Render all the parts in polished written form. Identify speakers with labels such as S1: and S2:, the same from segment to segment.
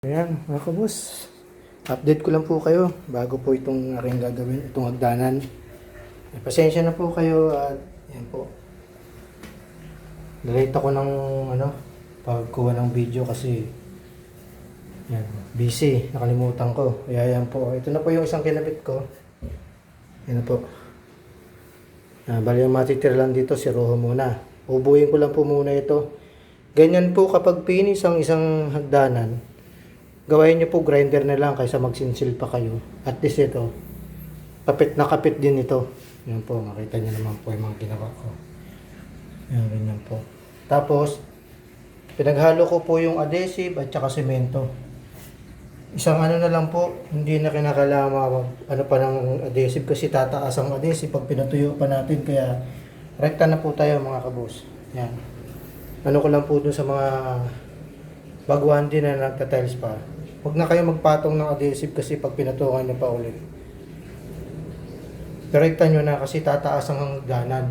S1: Ayan, mga kabus. Update ko lang po kayo bago po itong aking gagawin, itong hagdanan. Pasensya na po kayo at yan po. Nalate ako ng pagkuha ng video kasi yan, busy, nakalimutan ko. Kaya yan po, ito na po yung isang kinabit ko. Yan na po. Bali yung matitira lang dito, si Rojo muna. Ubuhin ko lang po muna ito. Ganyan po kapag finish ang isang hagdanan, gawain nyo po grinder na lang kaysa magsinsil pa kayo. At least ito, kapit na kapit din ito. Yan po, makita nyo naman po yung mga ginawa ko. Yan, ganyan po. Tapos, pinaghalo ko po yung adhesive at saka semento. Isang na lang po, hindi na kinakailangan pa ng adhesive kasi tataas ang adhesive pag pinatuyo pa natin. Kaya, rekta na po tayo mga kabos. Yan. Ano ko lang po dun sa mga baguhan din na nagtatiles pa. Huwag na kayo magpatong ng adhesive kasi pag pinatungan nyo pa ulit. Rekta nyo na kasi tataas ang hagdanan.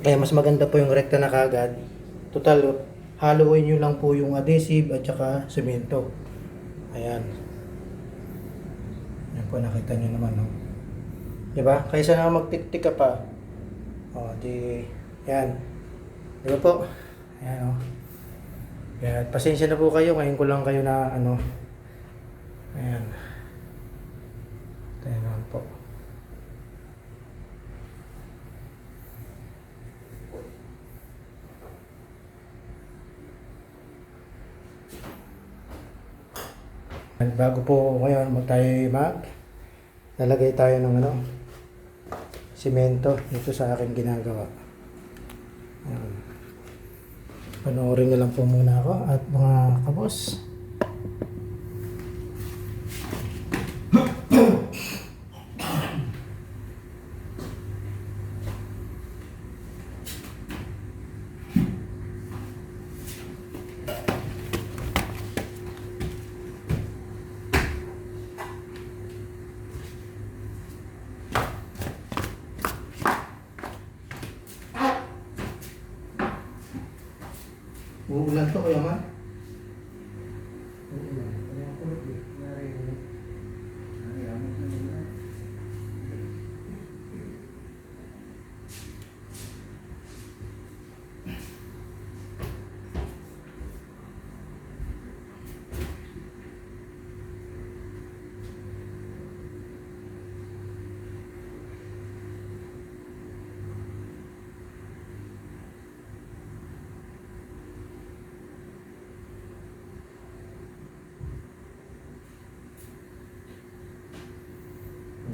S1: Kaya mas maganda po yung rekta na kagad. Total, haluin nyo lang po yung adhesive at saka semento. Ayan. Yan po, nakita nyo naman. No? Diba? Kaysa na magtik-tik ka pa. O, yan. Diba po? Ayan o. Kaya pasensya na po kayo, ngayon ko lang kayo na ayan. Tayo naman po. Bago po ngayon lalagay tayo ng simento dito sa akin ginagawa. Ayan. Panoorin nyo lang po muna ako at mga kabos. Uulan to kaya man? Uulan. Kaya ako ulit eh.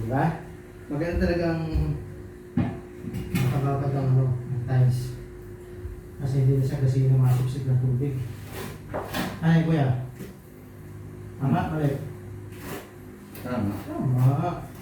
S1: Diba? Maganda talagang makababad ang tiles. Kasi hindi na siya kasi masipsip ng tubig. Ay, kuya. Tama, mali.
S2: Tama.
S1: Tama.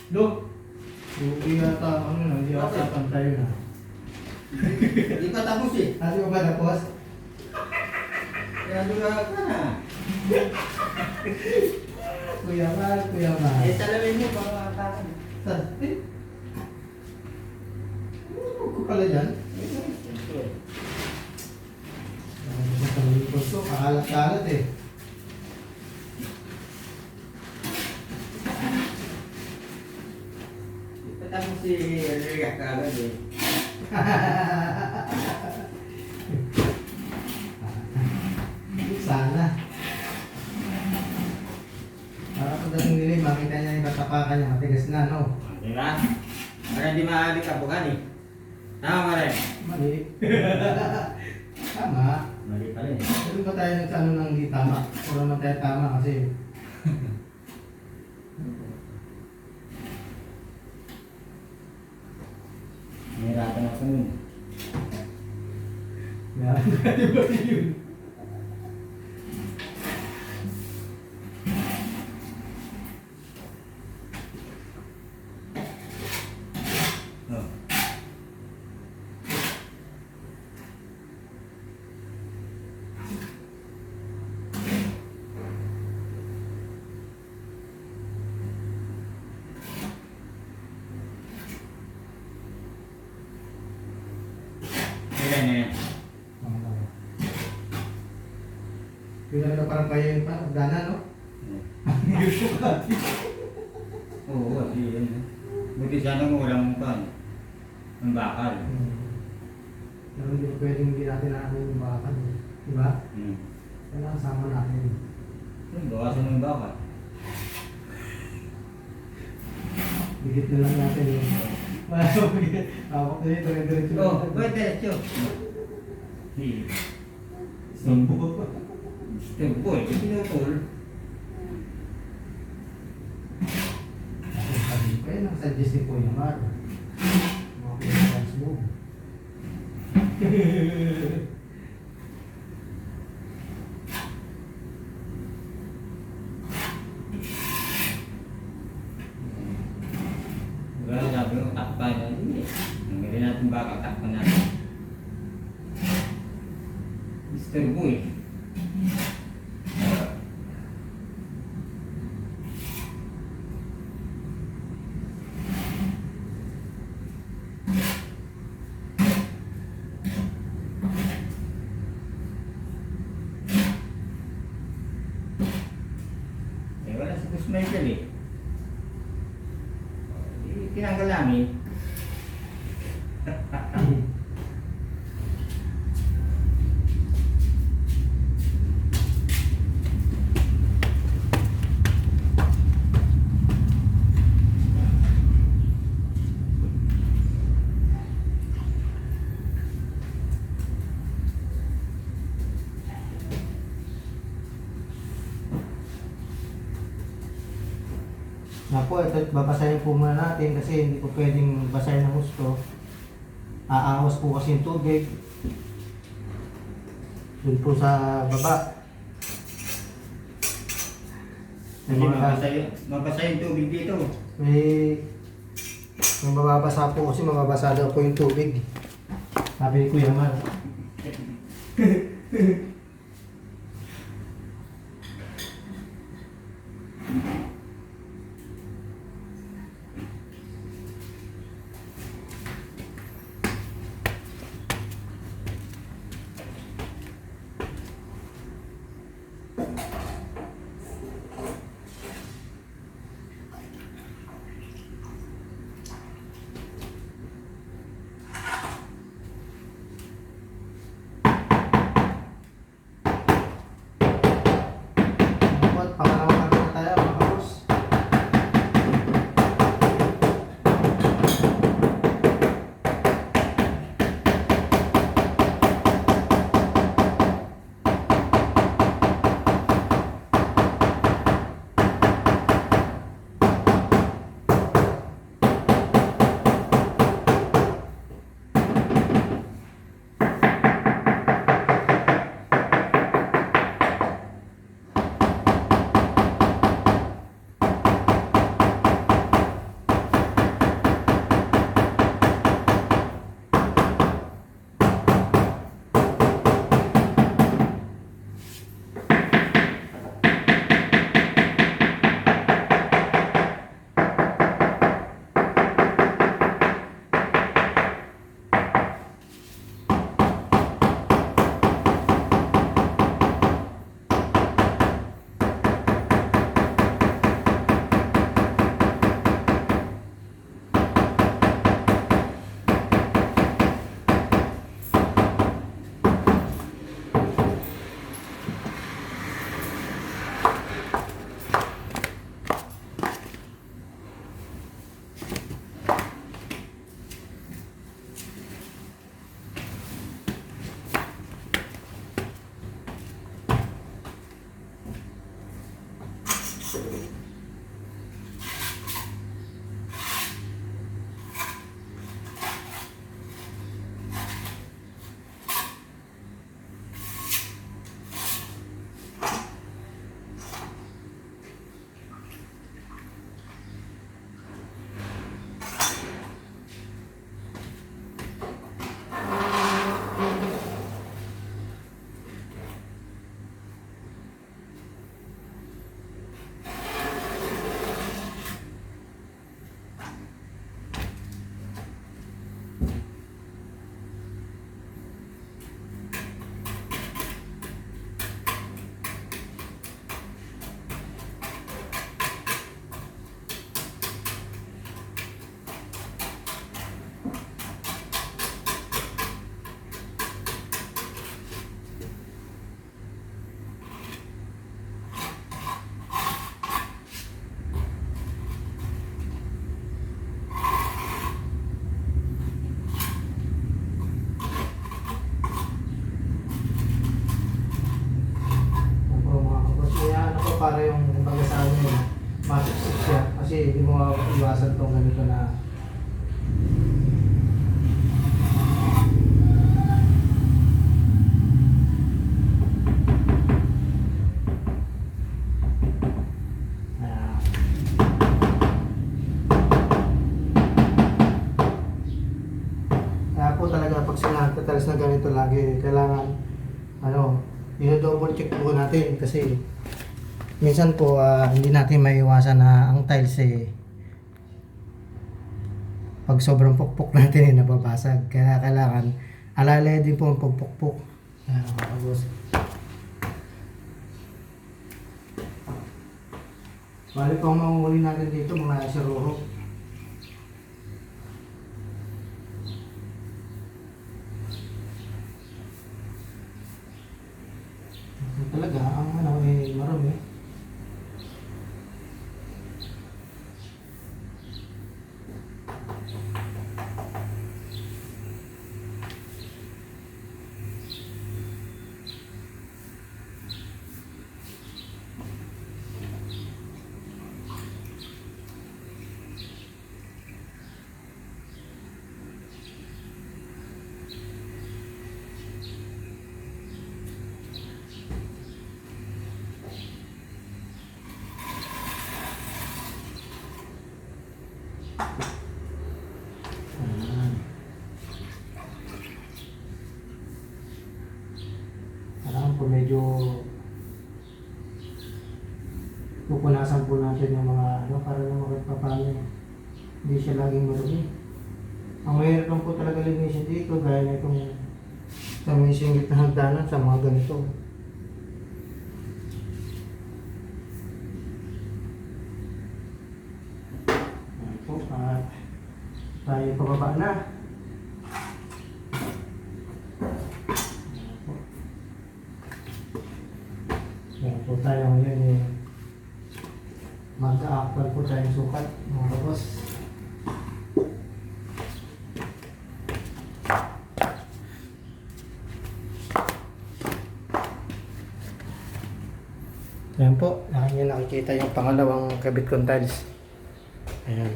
S1: Dok, hindi yata hindi yata pantay na.
S2: Hindi pa tapos eh.
S1: Hindi ko ba tapos?
S2: Kaya dula ka na.
S1: Kuya Mal.
S2: Eh, salamin mo para makatakan.
S1: Saan? Huwag ko pala dyan. Kakalat-kalat eh.
S2: Tapos si Riga kagad eh.
S1: Sana. Para pagdating nila, makita niya sapakan niya, matigas na, no?
S2: Di ba? Para hindi maalik ka bukan eh. Tama ka rin.
S1: Mali. Tama.
S2: Mali pa rin.
S1: Sabi ba tayo sa ano nang hindi tama? O naman tayo tama kasi
S2: Nahirapan ako nun.
S1: yan. Diba yun?
S2: Oh. Ilan na yan?
S1: Yun na parang kayo yung parang dana, no?
S2: Oo, kasi yun. Buti sana kung walang pan. Ang bakal.
S1: Pero hindi pwedeng hindi natin natin yung bakal. Diba? Kailangan sama natin.
S2: Bawasan mo yung bakal.
S1: Bigit na lang natin yung hawak na dito, diretso na
S2: Oh,
S1: natin.
S2: pwede diretso. Hindi.
S1: Sambo.
S2: Tempo eh, pinupul.
S1: Sabi ko yun, ang suggest ni Kuya Mar. Mga pinagans mo.
S2: Wala sabi ko, takpan na. Hindi. Ang galing natin bakal, takpan natin. Mr. Boy. Wala si Gus Michael eh. Tinanggal namin.
S1: Nga po, ito babasahin po muna natin kasi hindi po pwedeng basahin ng gusto. Aawas po kasi yung tubig. Doon po sa baba. May
S2: Hindi
S1: mga
S2: mabasa yung tubig dito.
S1: may mababasa po kasi mababasa daw po yung tubig. Sabi ni Kuya Mar. kasi hindi mo iwasan tong ganito na ah, kaya po talaga pag sinagtatalis na ganito lagi, kailangan double check po natin kasi minsan po hindi natin maiwasan na ang tiles pag sobrang pukpok natin nababasag. Kaya kailangan alalay din po ang pagpukpok. Ayan mga kabos. Bali po ang mahuhuli natin dito mga siruro. Talaga ang marami. Kailangan po medyo pupunasan po natin yung mga para naman kahit papano hindi siya laging marumi. Ang mahirap lang po talaga linisin dito gaya na itong sa may singit na hagdanan sa mga ganito. Ayan po, at tayo pababa na. Ayan po tayo ngayon mag-a-actual po tayong sukat mga kabos. Ayan po, nakikita yung pangalawang kabit kong tiles. Ayan.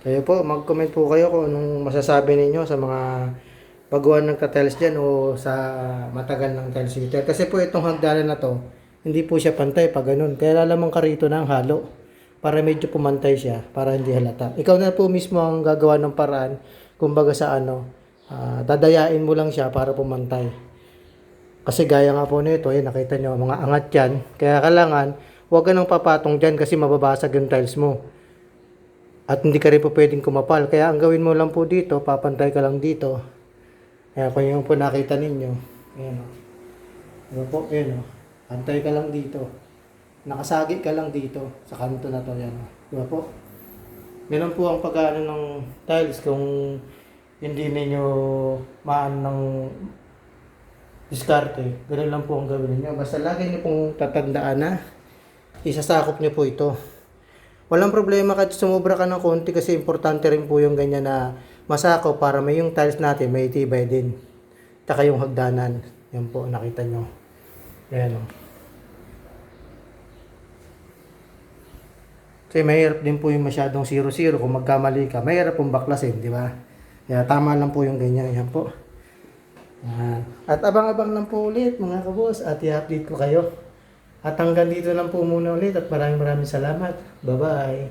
S1: Kayo po, mag-comment po kayo kung anong masasabi ninyo sa mga paggawa ng tiles dyan o sa matagal ng tiles heater. Kasi po itong hagdanan na to, hindi po siya pantay pag ganun. Kaya lalamang ka rito ng halo para medyo pumantay siya, para hindi halata. Ikaw na po mismo ang gagawa ng paraan, kumbaga sa dadayain mo lang siya para pumantay. Kasi gaya nga po nito, nakita nyo, mga angat yan. Kaya kailangan, huwag ka nang papatong dyan kasi mababasag yung tiles mo. At hindi ka rin po pwedeng kumapal. Kaya ang gawin mo lang po dito, papantay ka lang dito. Kaya kung yung po nakita ninyo, ayan o. Diba po, ayan o. Pantay ka lang dito. Nakasagi ka lang dito sa kanto na to, ayan o. Diba po? Ganun po ang pag-ano ng tiles kung hindi ninyo maan ng diskarte. Ganun lang po ang gawin niyo. Basta lagi niyo pong tatandaan na isasakop niyo po ito. Walang problema kahit sumobra ka ng konti kasi importante rin po yung ganyan na masakop para may yung tiles natin may tibay din. Taka yung hagdanan. Yan po, nakita nyo. Ayan o. Kasi mahirap din po yung masyadong 0-0 kung magkamali ka. Mahirap pong baklasin, di ba? Kaya tama lang po yung ganyan. Yan po. At abang-abang lang po ulit mga kabos at i-update ko kayo. At hanggang dito lang po muna ulit at maraming salamat. Bye-bye.